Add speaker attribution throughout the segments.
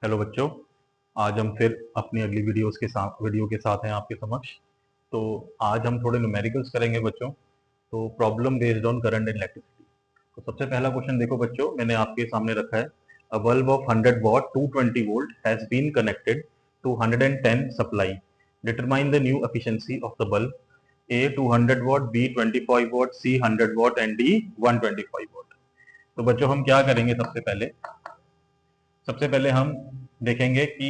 Speaker 1: Hello बच्चों, आज हम फिर अपनी अगली वीडियो के साथ हैं आपके समक्ष। तो आज हम थोड़े न्यूमेरिकल्स करेंगे बच्चों। तो problem based on current and electricity. तो सबसे पहला क्वेश्चन देखो बच्चों, मैंने आपके सामने रखा है। A bulb of 100 watt 220 volt has been connected to 110 supply. Determine the new efficiency of the bulb. A 200 watt, B 25 watt, C 100 watt and D 125 watt. तो बच्चों हम क्या करेंगे, सबसे पहले हम देखेंगे कि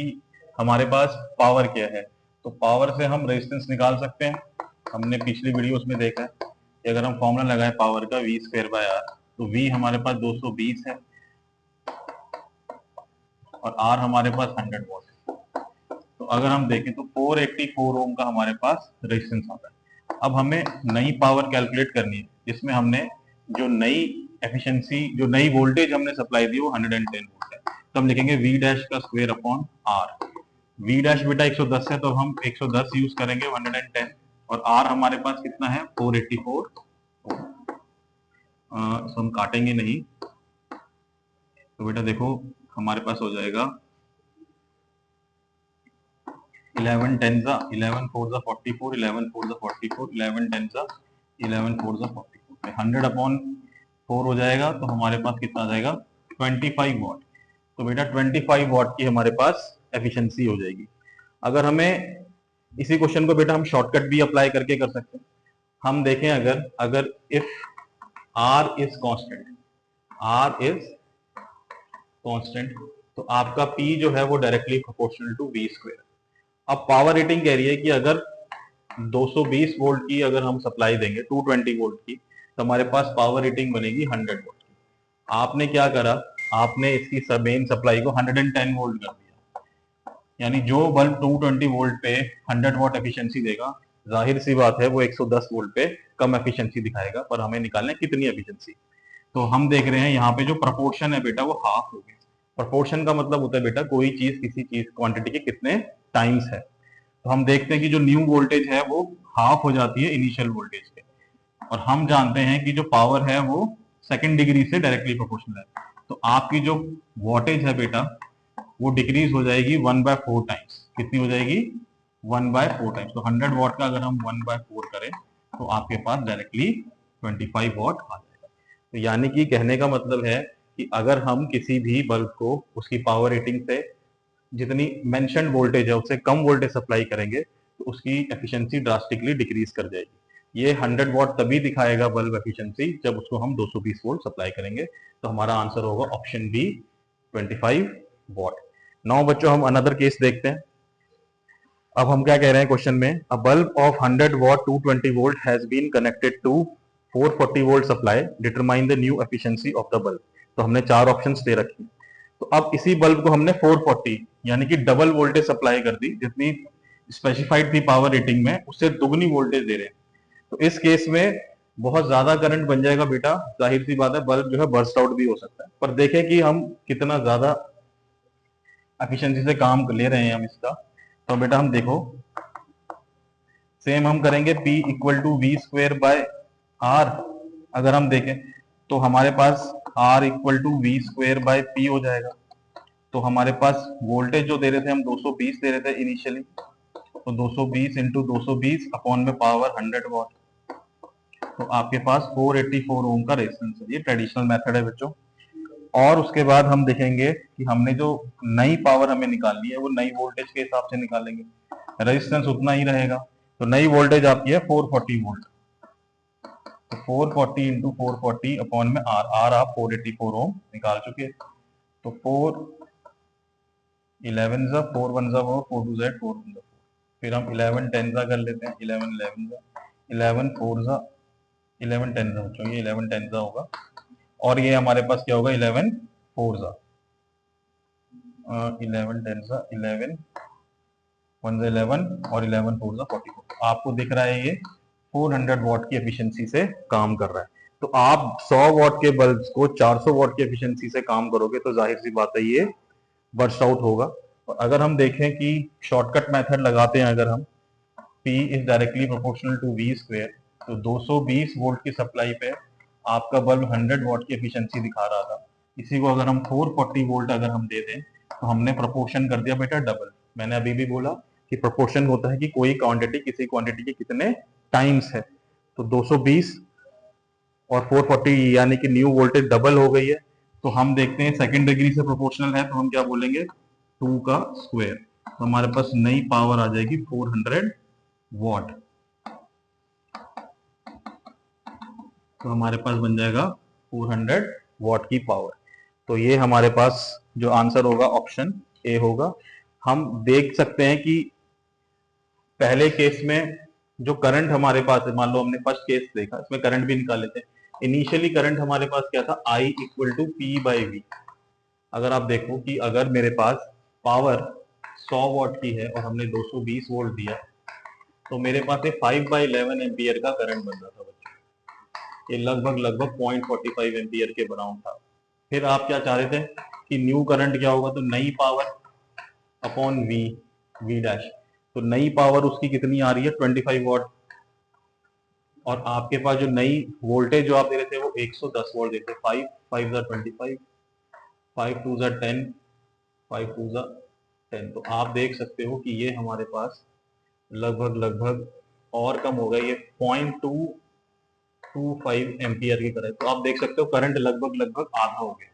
Speaker 1: हमारे पास पावर क्या है। तो पावर से हम रेजिस्टेंस निकाल सकते हैं। हमने पिछली वीडियोस में देखा है कि अगर हम फॉर्मूला लगाए पावर का वी स्क्वायर बाय आर, तो वी हमारे पास 220 है और आर हमारे पास 100 वॉट है। तो अगर हम देखें तो 484 ओम का हमारे पास रेजिस्टेंस आता है। अब हमें नई पावर कैलकुलेट करनी है, जिसमें हमने जो नई एफिशिएंसी, जो नई वोल्टेज हमने सप्लाई दी वो 110 वोल्ट है। तो हम लिखेंगे वी डैश का square upon R. V dash बेटा 110 है, तो हम 110 यूज करेंगे 110। और आर हमारे पास कितना है, 484। तो हम काटेंगे नहीं। तो बेटा देखो हमारे पास हो जाएगा 11 10 जा 11 4 जा 44, 11 4 जा 44, 11 10 जा 11 4 जा 44, 100 अपॉन 4 हो जाएगा। तो हमारे पास कितना आ जाएगा, 25 वॉट। तो बेटा 25 वॉट की हमारे पास एफिशिएंसी हो जाएगी। अगर हमें इसी क्वेश्चन को बेटा हम शॉर्टकट भी अप्लाई करके कर सकते हैं। हम देखें, अगर अगर if R is constant, R is constant, तो आपका पी जो है वो directly proportional to V square. अब पावर रेटिंग कह रही है कि अगर 220 वोल्ट की अगर हम सप्लाई देंगे 220 वोल्ट की, तो हमारे पास पावर रेटिंग बनेगी 100 वोल्ट की। आपने क्या करा, आपने इसकी मेन सप्लाई को 110 वोल्ट कर दिया। यानी जो बल्ब 220 वोल्ट पे 100 वॉट एफिशिएंसी देगा, जाहिर सी बात है वो 110 वोल्ट पे कम एफिशिएंसी दिखाएगा। पर हमें निकालना है कितनी एफिशिएंसी। तो हम देख रहे हैं यहाँ पे जो प्रपोर्शन है बेटा वो हाफ हो गया। प्रपोर्शन का मतलब होता है बेटा कोई चीज किसी चीज क्वांटिटी के कितने टाइम्स है। तो हम देखते हैं कि जो न्यू वोल्टेज है वो हाफ हो जाती है इनिशियल वोल्टेज के। और हम जानते हैं कि जो पावर है वो सेकंड डिग्री से डायरेक्टली प्रोपोर्शनल है। तो आपकी जो वोल्टेज है बेटा वो डिक्रीज हो जाएगी 1/4 टाइम्स। कितनी हो जाएगी, 1/4 टाइम्स। तो 100 वॉट का अगर हम 1/4 करें तो आपके पास डायरेक्टली 25 वॉट आ जाएगा। तो यानी कि कहने का मतलब है कि अगर हम किसी भी बल्ब को उसकी पावर रेटिंग से जितनी मेंशन वोल्टेज है उससे कम वोल्टेज सप्लाई करेंगे तो उसकी एफिशिएंसी ड्रास्टिकली डिक्रीज कर जाएगी। ये 100 वॉट तभी दिखाएगा बल्ब एफिशिएंसी जब उसको हम 220 वोल्ट सप्लाई करेंगे। तो हमारा आंसर होगा ऑप्शन बी, 25 वॉट। नाउ बच्चों हम अनदर केस देखते हैं। अब हम क्या कह रहे हैं क्वेश्चन में, a bulb of 100 watt 220 volt has been connected to 440 volt supply. Determine the new efficiency of the bulb. तो हमने चार ऑप्शंस दे रखे हैं। तो अब इसी बल्ब को हमने 440 यानी कि डबल वोल्टेज सप्लाई कर दी, जितनी स्पेसिफाइड थी पावर रेटिंग में उससे दुगनी वोल्टेज दे रहे हैं। तो इस केस में बहुत ज्यादा करंट बन जाएगा बेटा। जाहिर सी बात है बल्ब जो है बर्स्ट आउट भी हो सकता है। पर देखें कि हम कितना ज्यादा एफिशिएंसी से काम ले रहे हैं हम इसका। तो बेटा हम देखो, सेम हम करेंगे P equal to V square by R. अगर हम देखें तो हमारे पास R equal to V square by P हो जाएगा। तो हमारे पास वोल्टेज जो दे रहे थे हम 220 दे रहे थे इनिशियली, तो 220 इंटू 220 अपॉन में पावर 100 वॉट। तो आपके पास 484 ओम का रेजिस्टेंस है। ये ट्रेडिशनल मेथड है बच्चों। और उसके बाद हम देखेंगे कि हमने जो नई पावर हमें निकालनी है वो नई वोल्टेज के हिसाब से निकालेंगे। रेजिस्टेंस उतना ही रहेगा। तो नई वोल्टेज आपकी है 440 वोल्ट। तो 440 इंटू 440 अपॉन में आर, आर आप 484 ओम निकाल चुके हैं। तो 4 11 जा 4 1 जा 4 2 जा 4 1 जा। फिर हम 11 10 जा कर लेते हैं, 11 11 जा 11 4 जा 11 10 जा बच्चों, ये 11 10 जा होगा। और ये हमारे पास क्या होगा, 11 4 जा 11 10 जा 11 1 जा 11 और 11 4 जा 44। आपको दिख रहा है ये 400 वॉट की एफिशिएंसी से काम कर रहा है। तो आप 100 वॉट के बल्ब को 400 वॉट की एफिशिएंसी से काम करोगे तो जाहिर सी बात है ये बर्स्ट आउट होगा। और अगर हम देखें कि शॉर्टकट मेथड लगाते हैं, अगर हम P is directly proportional to V square, तो 220 वोल्ट की सप्लाई पे आपका बल्ब 100 वॉट की एफिशिएंसी दिखा रहा था। इसी को अगर हम 440 वोल्ट अगर हम दे दें तो हमने प्रोपोर्शन कर दिया बेटा डबल। मैंने अभी भी बोला कि प्रोपोर्शन होता है कि कोई क्वांटिटी किसी क्वांटिटी के कितने टाइम्स है। तो 220 और 440 यानी कि न्यू वोल्टेज डबल हो गई है। तो हम देखते हैं सेकंड डिग्री से प्रोपोर्शनल है, तो हम क्या बोलेंगे 2 का स्क्वायर। तो हमारे पास नई पावर आ जाएगी 400 वॉट। तो हमारे पास बन जाएगा 400 वॉट की पावर। तो ये हमारे पास जो आंसर होगा ऑप्शन ए होगा। हम देख सकते हैं कि पहले केस में जो करंट हमारे पास है, मान लो हमने फर्स्ट केस देखा, इसमें करंट भी निकाल लेते हैं। इनिशियली करंट हमारे पास क्या था, I equal to P by V. अगर आप देखो कि अगर मेरे पास पावर 100 वॉट की है और हमने 220 वोल्ट दिया, तो मेरे पास ये 5/11 एम्पियर का करंट बन रहा था बच्चों। ये लगभग लगभग 0.45 एम्पियर के बराबर था। फिर आप क्या चाह रहे थे कि न्यू करंट क्या होगा, तो नई power upon V, V dash. तो नई पावर उसकी कितनी आ रही है 25 वॉट, और आपके पास जो नई वोल्टेज जो आप दे रहे थे वो 110 वोल्ट देते। 5 5 ज़ा 25, 5 2 ज़ा 10, 5 2 ज़ा 10। तो आप देख सकते हो कि ये हमारे पास लगभग लगभग और कम हो गया, ये 0.225 एम्पियर की तरह। तो आप देख सकते हो करंट लगभग लगभग आधा हो गया।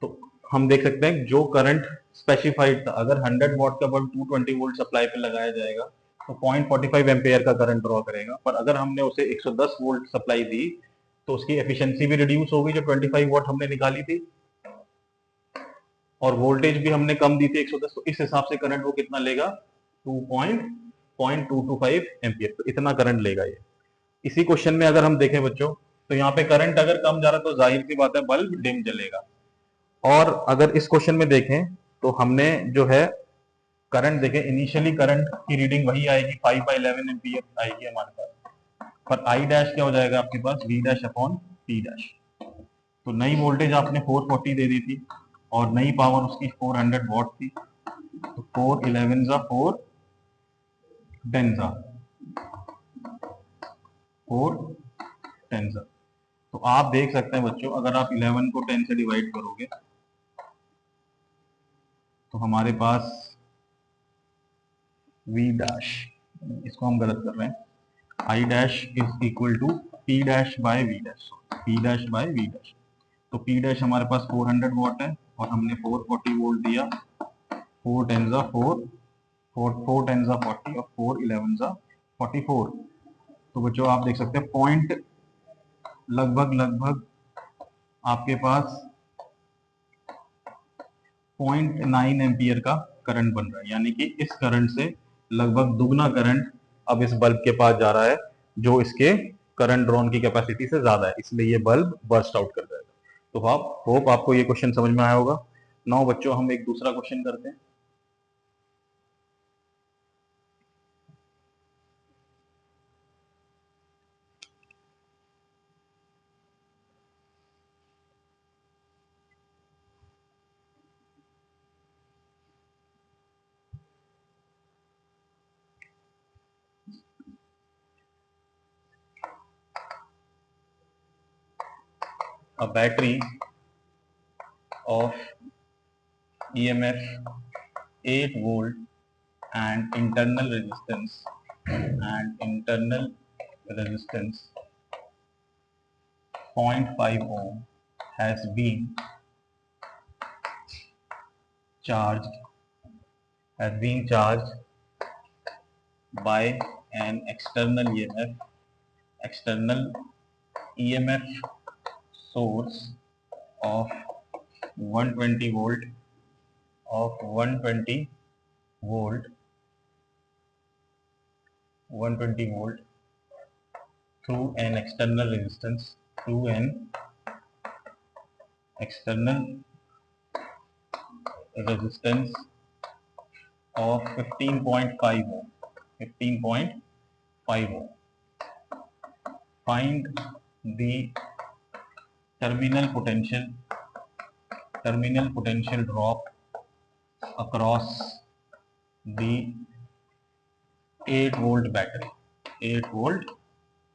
Speaker 1: तो हम देख सकते हैं जो करंट स्पेसिफाइड था, अगर 100 वॉट का बल्ब 220 वोल्ट सप्लाई पे लगाया जाएगा तो 0.45 एम्पियर का करंट ड्रॉ करेगा। पर अगर हमने उसे 110 वोल्ट सप्लाई दी तो उसकी एफिशिएंसी भी रिड्यूस हो गई, जो 25 वॉट हमने निकाली थी, और वोल्टेज भी हमने कम दी थी 110। तो इस हिसाब से करंट वो कितना लेगा, 2.225 एम्पियर। तो इतना करंट लेगा ये। इसी क्वेश्चन में अगर हम देखें बच्चों, तो यहाँ पे करंट अगर कम जा रहा है तो जाहिर सी बात है बल्ब डिम जलेगा। और अगर इस क्वेश्चन में देखें तो हमने जो है करंट देखें, इनिशियली करंट की रीडिंग वही आएगी 5/11 एम्पियर आएगी हमारे पास, पर आई डैश क्या हो जाएगा आपके पास, V dash upon P dash. तो नई वोल्टेज आपने 440 दे दी थी और नई पावर उसकी 400 वॉट थी। तो 4 11 ज़ा 4 10 ज़ा 4 10 ज़ा। तो आप देख सकते हैं बच्चों, अगर आप 11 को 10 से डिवाइड करोगे तो हमारे पास v डैश, इसको हम गलत कर रहे हैं, i dash is equal to p dash by v dash, p dash by v dash. तो p डैश हमारे पास 400 वॉट है और हमने 440 वोल्ट दिया। 4 10 ज़ा 4, 4 10 ज़ा 40 और 4 11 ज़ा 44। तो बच्चों आप देख सकते हैं पॉइंट लगभग लगभग आपके पास 0.9 एम्पियर का करंट बन रहा है, यानी कि इस करंट से लगभग दुगना करंट अब इस बल्ब के पास जा रहा है, जो इसके करंट ड्रॉन की कैपेसिटी से ज्यादा है, इसलिए ये बल्ब बर्स्ट आउट कर जाएगा। तो आप होप आपको ये क्वेश्चन समझ में आया होगा। नाउ बच्चों हम एक दूसरा क्वेश्चन करते हैं। A battery of EMF 8 volt and internal resistance 0.5 ohm has been charged by an external EMF source of 120 volt of 120 volt 120 volt through an external resistance of 15.5 ohm. 15.5 ohm. Find the terminal potential drop across the 8 volt battery. 8 volt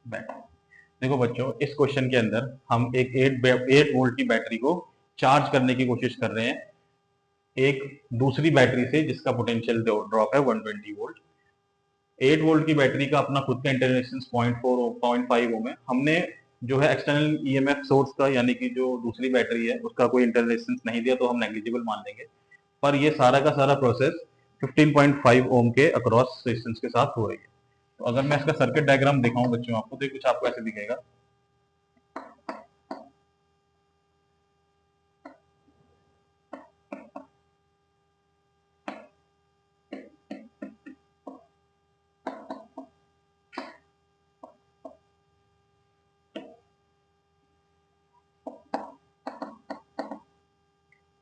Speaker 1: battery. देखो बच्चों, इस question के अंदर हम एक 8 volt की battery को charge करने की कोशिश कर रहे हैं एक दूसरी बैटरी से जिसका पोटेंशियल ड्रॉप है 120 वोल्ट। 8 वोल्ट की बैटरी का अपना खुद का इंटर रेजिस्टेंस 0.5 ओम है। हमने जो है एक्सटर्नल ईएमएफ सोर्स का यानी कि जो दूसरी बैटरी है उसका कोई इंटर रेजिस्टेंस नहीं दिया तो हम नेग्लिजिबल मान लेंगे, पर ये सारा का सारा प्रोसेस 15.5 ओम के अक्रॉस रेजिस्टेंस के साथ हो रही है। तो अगर मैं इसका सर्किट डायग्राम दिखाऊं बच्चों आपको, तो कुछ आपको ऐसे दिखेगा।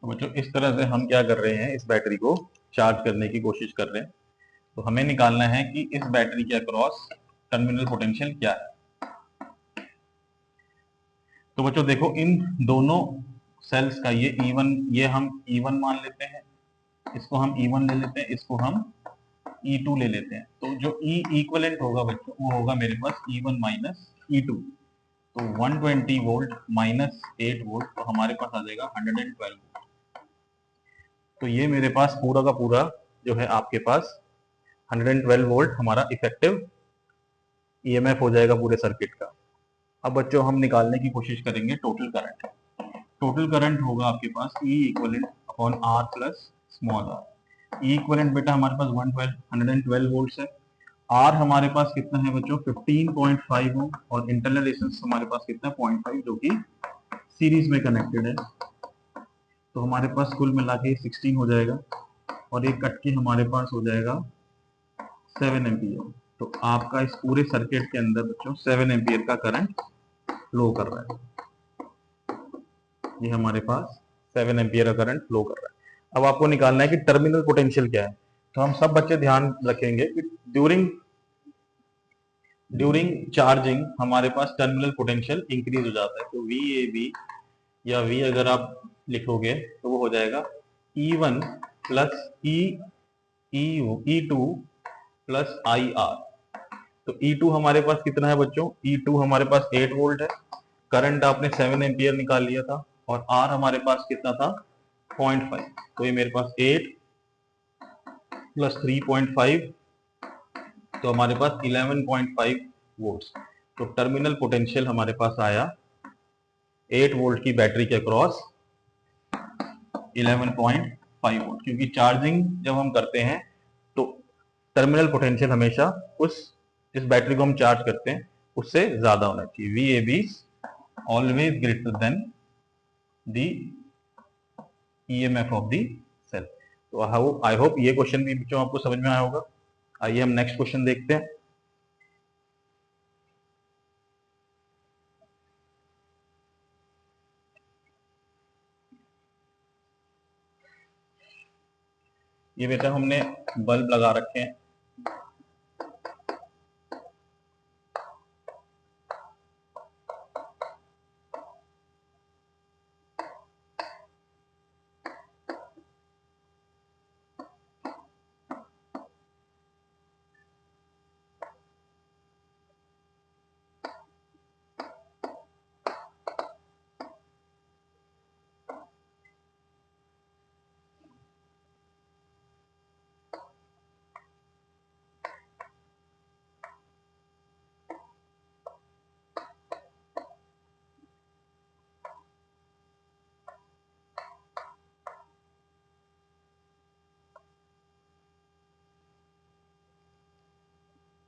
Speaker 1: तो बच्चों इस तरह से हम क्या कर रहे हैं, इस बैटरी को चार्ज करने की कोशिश कर रहे हैं। तो हमें निकालना है कि इस बैटरी के अक्रॉस टर्मिनल पोटेंशियल क्या है। तो बच्चों देखो, इन दोनों सेल्स का ये E1, ये हम E1 मान लेते हैं, इसको हम E1 ले लेते हैं, इसको हम E2 ले लेते हैं। तो जो E इक्वलेंट होगा बच्चों वो होगा मेरे पास E1 माइनस E2। तो 120 वोल्ट माइनस 8 वोल्ट, तो हमारे पास आ जाएगा 112 वोल्ट। तो ये मेरे पास पूरा का पूरा जो है आपके पास 112 वोल्ट हमारा इफेक्टिव ईएमएफ हो जाएगा पूरे सर्किट का। अब बच्चों हम निकालने की कोशिश करेंगे टोटल करंट। टोटल करंट होगा आपके पास E equivalent upon R plus small r। E equivalent बेटा हमारे पास 112 वोल्ट है। R हमारे पास कितना है बच्चों 15.5 ओम, और इंटरनल रेजिस्टेंस हमारे पास कितना है 0.5, जो कि सीरीज में कनेक्टेड है। तो हमारे पास कुल मिला के 16 हो जाएगा, और एक कट के हमारे पास हो जाएगा 7 एम्पियर। तो आपका इस पूरे सर्किट के अंदर बच्चों 7 एम्पियर का करंट फ्लो कर रहा है। ये हमारे पास 7 एम्पियर का करंट फ्लो कर रहा है। अब आपको निकालना है कि टर्मिनल पोटेंशियल क्या है। तो हम सब बच्चे ध्यान रखेंगे कि ड्यूरिंग चार्जिंग हमारे पास टर्मिनल पोटेंशियल इंक्रीज हो जाता है। तो VAB या V अगर आप लिखोगे तो वो हो जाएगा E1 plus E2 plus IR। तो E2 हमारे पास कितना है बच्चों, E2 हमारे पास 8 वोल्ट है, करंट आपने 7 एम्पियर निकाल लिया था, और R हमारे पास कितना था 0.5। तो ये मेरे पास 8 प्लस 3.5, तो हमारे पास 11.5 वोल्ट। तो टर्मिनल पोटेंशियल हमारे पास आया 8 वोल्ट की बैटरी के अक्रॉस 11.5 वोल्ट, क्योंकि चार्जिंग जब हम करते हैं तो टर्मिनल पोटेंशियल हमेशा उस इस बैटरी को हम चार्ज करते हैं उससे ज्यादा होना चाहिए। VAB always greater than the EMF of the cell. तो आई होप ये क्वेश्चन भी बच्चों आपको समझ में आया होगा। आइए हम नेक्स्ट क्वेश्चन देखते हैं। ये बेटा हमने बल्ब लगा रखे हैं,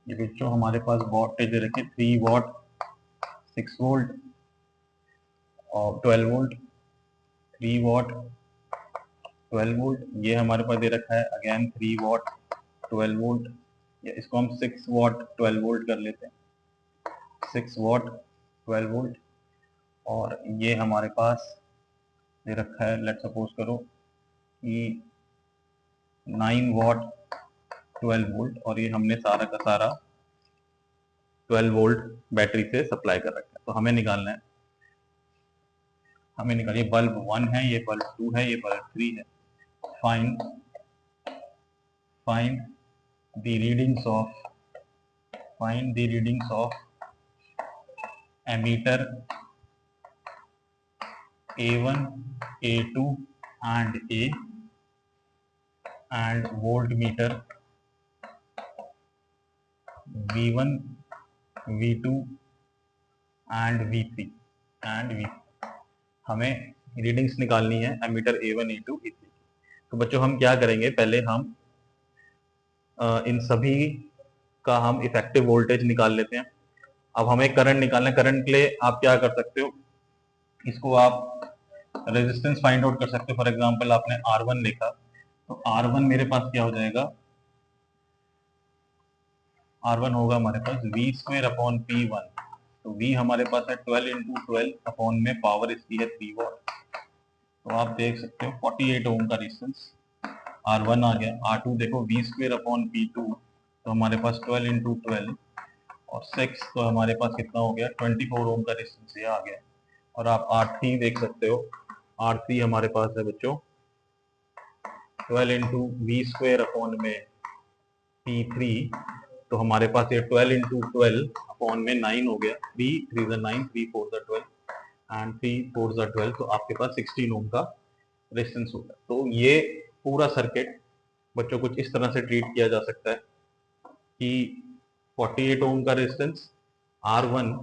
Speaker 1: ये बच्चों हमारे पास वोल्टेज दे रखे 3 वॉट, 6 वोल्ट और 12 वोल्ट। 3 वॉट 12 वोल्ट, ये हमारे पास दे रखा है अगेन 3 वॉट 12 वोल्ट, या इसको हम 6 वॉट 12 वोल्ट कर लेते हैं, 6 वॉट 12 वोल्ट। और ये हमारे पास दे रखा है, लेट सपोज करो कि 9 वॉट 12 वोल्ट, और ये हमने सारा का सारा 12 वोल्ट बैटरी से सप्लाई कर रखा है। तो हमें निकालना है, हमें निकालिए बल्ब 1 है, ये बल्ब 2 है, ये बल्ब 3 है। Find the readings of ammeter A1, A2 and A3। And voltmeter V1, V2 and V3 and V। हमें रीडिंग्स निकालनी है एमीटर A1, A2, A3। तो बच्चों हम क्या करेंगे, पहले हम इन सभी का हम इफेक्टिव वोल्टेज निकाल लेते हैं। अब हमें करंट निकालना है। करंट के लिए आप क्या कर सकते हो, इसको आप रेजिस्टेंस फाइंड आउट कर सकते हो। फॉर एग्जांपल आपने R1 लिखा, तो R1 मेरे पास क्या हो जाएगा, R1 होगा हमारे पास V²/P1। तो V हमारे पास है 12 × 12 अपॉन में पावर इसकी है 3 वॉट। तो आप देख सकते हो 48 ओम का रेजिस्टेंस R1 आ गया। R2 देखो V²/P2, तो हमारे पास 12 × 12 और 6, तो हमारे पास कितना हो गया, 24 ओम का रेजिस्टेंस ये आ गया। और आप R3 देख सकते हो, R3 हमारे पास है बच्चों 12 × V² में P3, तो हमारे पास ये 12 × 12 अपॉन में 9 हो गया। 3 3 9, 3 4 12 एंड 3 4 12, तो आपके पास 16 ओम का रेजिस्टेंस होगा। तो ये पूरा सर्किट बच्चों कुछ इस तरह से ट्रीट किया जा सकता है कि 48 ओम का रेजिस्टेंस R1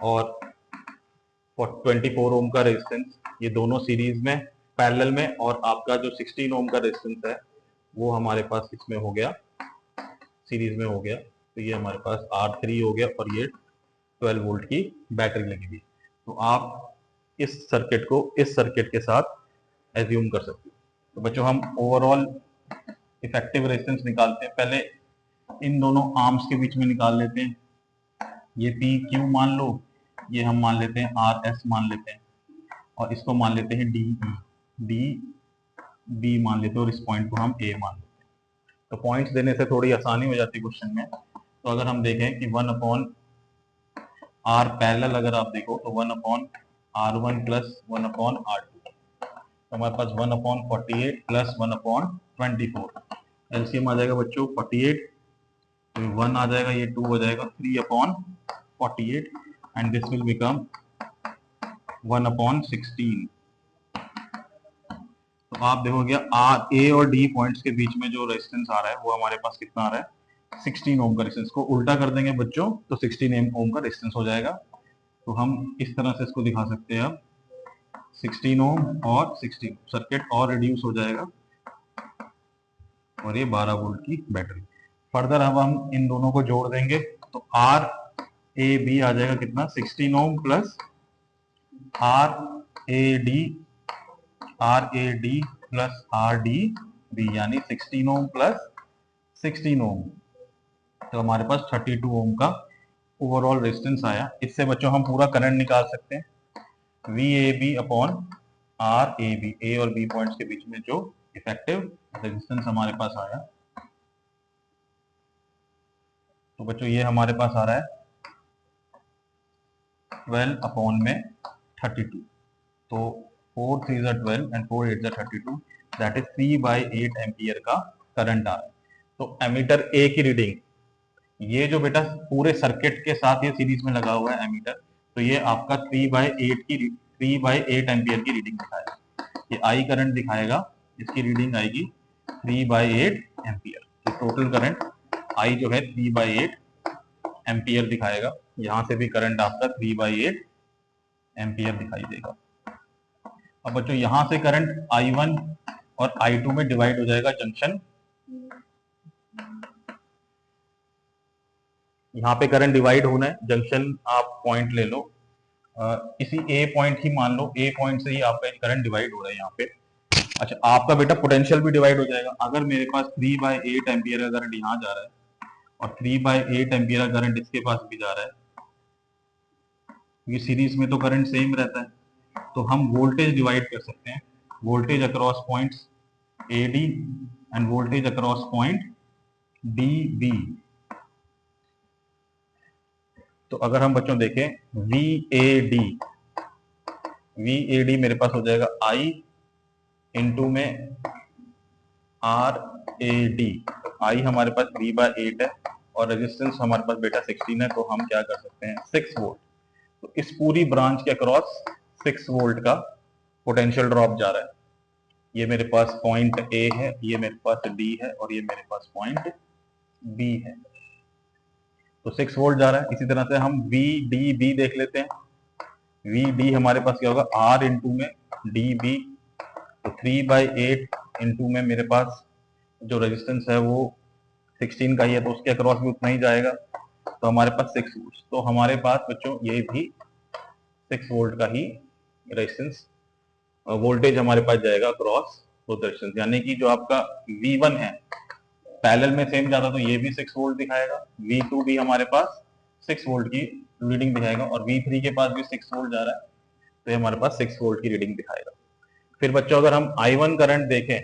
Speaker 1: और 24 ओम का रेजिस्टेंस, ये दोनों सीरीज में पैरेलल में, और आपका जो 16 ओम का रेजिस्टेंस है वो हमारे पास इसमें हो गया, सीरीज में हो गया। तो ये हमारे पास R3 हो गया और ये 12 वोल्ट की बैटरी लगी हुई। तो आप इस सर्किट को इस सर्किट के साथ एज्यूम कर सकते हो। तो बच्चों हम ओवरऑल इफेक्टिव रेजिस्टेंस निकालते हैं। पहले इन दोनों आर्म्स के बीच में निकाल लेते हैं। ये पी क्यू मान लो, ये हम मान लेते हैं आर एस मान लेते हैं, और इसको मान लेते हैं डी ई, डी बी मान लेते हैं, और इस पॉइंट को हम ए मान लेते हैं। तो पॉइंट्स देने से थोड़ी आसानी हो जाती है क्वेश्चन में। तो अगर हम देखें कि 1/R पैरेलल अगर आप देखो तो 1/R1 + 1/R2, तो हमारे पास 1/48 + 1/24। एलसीएम आ जाएगा बच्चों 48, तो 1 आ जाएगा, ये 2 हो जाएगा, 3/48 एंड दिस विल बिकम 1/16। तो आप देखोगे आर ए और डी पॉइंट्स के बीच में जो रेजिस्टेंस आ रहा है वो हमारे पास कितना आ रहा है, 16 ओम का रेजिस्टेंस। को उल्टा कर देंगे बच्चों तो 16 ओम का रेजिस्टेंस हो जाएगा। तो हम इस तरह से इसको दिखा सकते हैं, अब 16 ओम और 16 सर्किट और रिड्यूस हो जाएगा, और ये 12 वोल्ट की बैटरी। फर्दर अब हम इन दोनों को जोड़ देंगे तो आर ए बी आ जाएगा कितना, 16 ohm plus R A D plus R D B, यानी 16 ओम प्लस 16 ओम। तो हमारे पास 32 ओम का ओवरऑल रेजिस्टेंस आया। इससे बच्चों हम पूरा करंट निकाल सकते हैं, V A B upon R A B, A और बी पॉइंट्स के बीच में जो इफेक्टिव रेजिस्टेंस हमारे पास आया। तो बच्चों ये हमारे पास आ रहा है 12 अपॉन में 32, तो 4 3 12 एंड 4 8 32, दैट इज 3/8 एम्पियर का करंट आ रहा है। तो एमीटर ए की रीडिंग, ये जो बेटा पूरे सर्किट के साथ ये सीरीज में लगा हुआ है एमीटर, तो ये आपका 3/8 एम्पियर की रीडिंग दिखाएगा। ये आई करंट दिखाएगा, इसकी रीडिंग आएगी 3/8 एम्पियर। तो टोटल करंट आई जो है 3/8 एम्पियर दिखाएगा। यहां से भी करंट आपका 3/8 एम्पियर दिखाई देगा। अब बच्चों यहां से करंट I1 और I2 में डिवाइड हो जाएगा जंक्शन, यहाँ पे करंट डिवाइड होना है, जंक्शन आप पॉइंट ले लो, इसी ए पॉइंट ही मान लो, ए पॉइंट से ही आपका करंट डिवाइड हो रहा है यहाँ पे। अच्छा, आपका बेटा पोटेंशियल भी डिवाइड हो जाएगा। अगर मेरे पास 3/8 एम्पियर का करंट यहाँ जा रहा है और 3/8 एम्पियर का करंट इसके पास भी जा रहा है, ये सीरीज में तो करंट सेम रहता है, तो हम वोल्टेज डिवाइड कर सकते हैं, voltage across points A D and voltage across point D B. तो अगर हम बच्चों देखें वी ए डी मेरे पास हो जाएगा आई इंटू में आर ए डी। तो आई हमारे पास 3/8 है और रेजिस्टेंस हमारे पास बेटा 16 है, तो हम क्या कर सकते हैं 6 वोल्ट। तो इस पूरी ब्रांच के अक्रॉस 6 वोल्ट का पोटेंशियल ड्रॉप जा रहा है। ये मेरे पास पॉइंट ए है, ये मेरे पास डी है और ये मेरे पास पॉइंट बी है। तो 6 वोल्ट जा रहा है। इसी तरह से हम वी डी बी देख लेते हैं। वी डी हमारे पास क्या होगा, आर इंटू में डी बी, तो 3/8 इंटू में मेरे पास जो रेजिस्टेंस है वो 16 का ही है, तो उसके अक्रॉस भी उतना ही जाएगा, तो हमारे पास 6 वोल्ट। तो हमारे पास बच्चों ये भी 6 वोल्ट का ही रेजिस्टेंस वोल्टेज हमारे पास जाएगा अक्रॉस बोथ रेजिस्टेंस, यानी कि जो आपका V1 है पैरेलल में सेम जाता तो ये भी 6 वोल्ट दिखाएगा, V2 भी हमारे पास 6 वोल्ट की रीडिंग दिखाएगा और V3 के पास भी 6 वोल्ट जा रहा है, तो ये हमारे पास 6 वोल्ट की रीडिंग दिखाएगा। फिर बच्चों अगर हम I1 करंट देखें,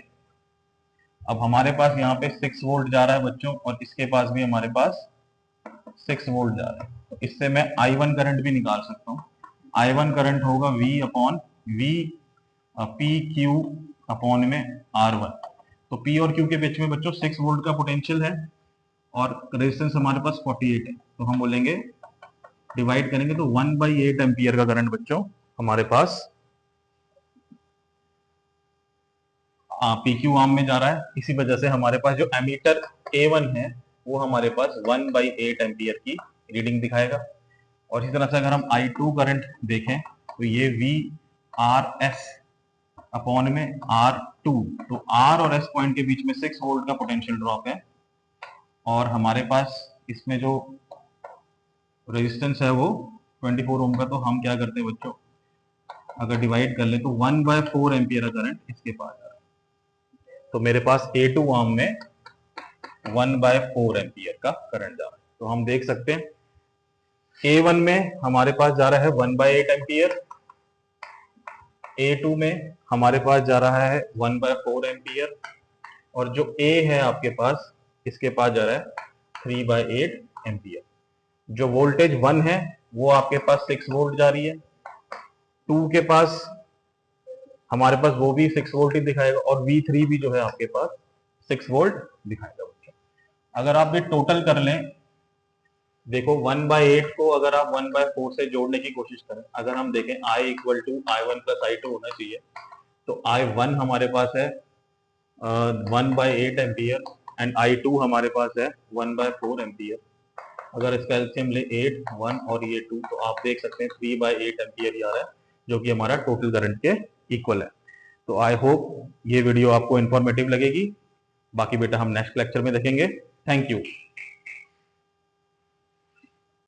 Speaker 1: अब हमारे पास यहाँ पे 6 वोल्ट जा रहा है बच्चों और इसके पास भी हमारे पास 6 वोल्ट जा रहा है, तो इससे मैं I1 करंट भी निकाल सकता हूँ। I1 करंट होगा V upon V P Q upon में R1। तो P और Q के बीच में बच्चों 6 वोल्ट का पोटेंशियल है और रेजिस्टेंस हमारे पास 48 है, तो हम बोलेंगे डिवाइड करेंगे तो 1/8 एम्पियर का करंट बच्चों हमारे पास PQ आर्म में जा रहा है। इसी वजह से हमारे पास जो एमीटर A1 है वो हमारे पास 1/8 एम्पियर की रीडिंग दिखाएगा। और इसी तरह से अगर हम I2 करंट देखें तो ये VRS अपॉन में R2, तो R और S पॉइंट के बीच में 6 वोल्ट का पोटेंशियल ड्रॉप है और हमारे पास इसमें जो रेजिस्टेंस है वो 24 ओम का, तो हम क्या करते हैं बच्चों, अगर डिवाइड कर ले तो 1/4 एम्पियर का करंट इसके पास आ रहा है, तो मेरे पास A2 आर्म में 1/4 एम्पियर का करंट जा रहा है। तो हम देख सकते हैं A1 में हमारे पास जा रहा है 1/8 एम्पियर, A2 में हमारे पास जा रहा है 1/4 एम्पियर और जो A है आपके पास इसके पास जा रहा है 3/8 एम्पियर। जो वोल्टेज 1 है वो आपके पास 6 वोल्ट जा रही है, 2 के पास हमारे पास वो भी 6 वोल्ट ही दिखाएगा और V3 भी जो है आपके पास 6 वोल्ट दिखाएगा। अगर आप ये टोटल कर लें, देखो 1/8 को अगर आप 1/4 से जोड़ने की कोशिश करें, अगर हम देखें I equal to I1 plus I2 होना चाहिए, तो I1 हमारे पास है 1/8 एम्पियर एंड I2 हमारे पास है 1/4 एम्पियर। अगर इसका एलसीएम ले 8, 1 और ये 2, तो आप देख सकते हैं 3/8 एम्पियर ही आ रहा है, जो कि हमारा टोटल करंट के इक्वल है। तो आई होप ये वीडियो आपको इन्फॉर्मेटिव लगेगी। बाकी बेटा हम नेक्स्ट लेक्चर में देखेंगे। Thank you.